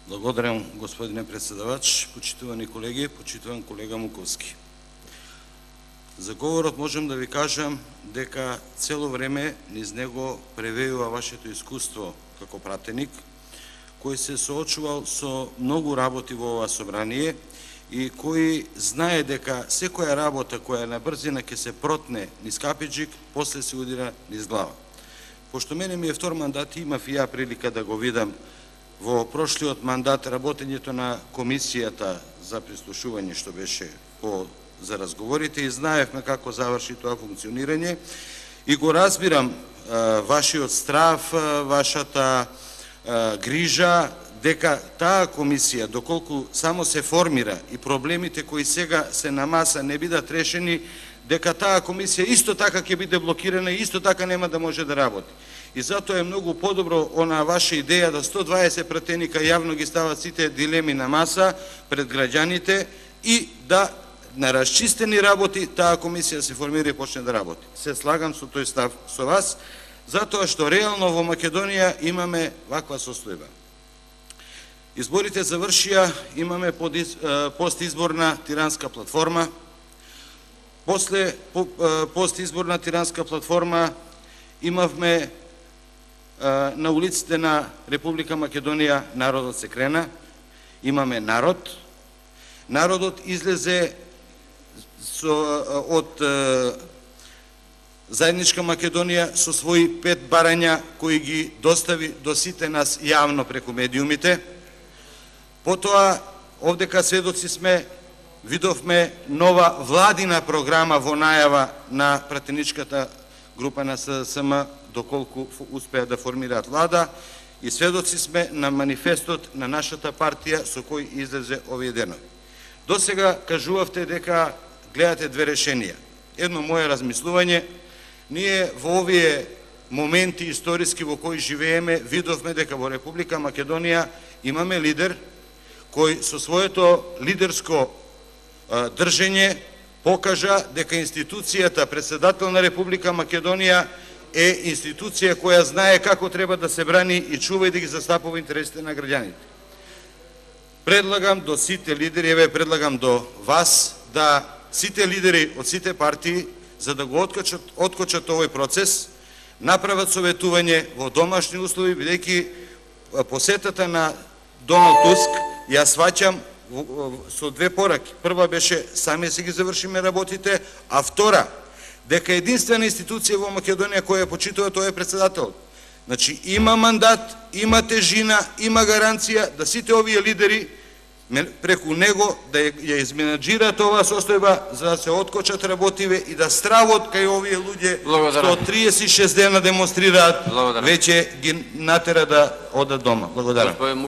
Благодарам, господине председавач, почитувани колеги, почитуван колега Муковски. За говорот можем да ви кажам дека цело време низ него превејува вашето искуство како пратеник, кој се соочувал со многу работи во ова собрание и кој знае дека секоја работа која на брзина ќе се протне низ капиџик, после се удира низ глава. Пошто мене ми е втор мандат, имав и ја прилика да го видам во прошлиот мандат работењето на комисијата за прислушување, што беше за разговорите, и знаевме како заврши тоа функционирање и го разбирам вашиот страв, вашата грижа дека таа комисија, доколку само се формира и проблемите кои сега се на маса не бидат решени, дека таа комисија исто така ќе биде блокирана и исто така нема да може да работи. И затоа е многу подобро она ваша идеја да 120 пратеника јавно ги стават сите дилеми на маса пред граѓаните и да на расчистени работи таа комисија се формира и почне да работи. Се слагам со тој став со вас, затоа што реално во Македонија имаме ваква состојба. Изборите завршија, имаме постизборна тиранска платформа. После постизборна тиранска платформа имавме на улиците на Република Македонија народот се крена, имаме народ. Народот излезе од Заедничка Македонија со своји 5 барања кои ги достави до сите нас јавно преку медиумите. Потоа, овдека сведоци сме, видовме нова владина програма во најава на пратеничката група на СДСМ, доколку успеа да формираат влада, и сведоци сме на манифестот на нашата партија со кој излезе овие денови. До сега кажувавте дека гледате две решенија. Едно мое размислување, ние во овие моменти историски во кои живееме, видовме дека во Република Македонија имаме лидер кој со своето лидерско држење покажа дека институцијата председател на Република Македонија е институција која знае како треба да се брани и чува и да ги застапува интересите на граѓаните. Предлагам до сите лидери, еве предлагам до вас, да сите лидери од сите партии, за да го откочат овој процес, направат советување во домашни услови, бидејќи посетата на Доналд Туск ја сваќам со две пораки. Прва беше сами се ги завршиме работите, а втора, дека единствена институција во Македонија која ја почитува, тоа е председателот. Значи, има мандат, има тежина, има гаранција да сите овие лидери преку него да ја изменаџираат оваа состојба за да се откочат работиве и да стравот кај овие луѓе што 36 дена демонстрираат веќе ги натера да одат дома. Благодарам.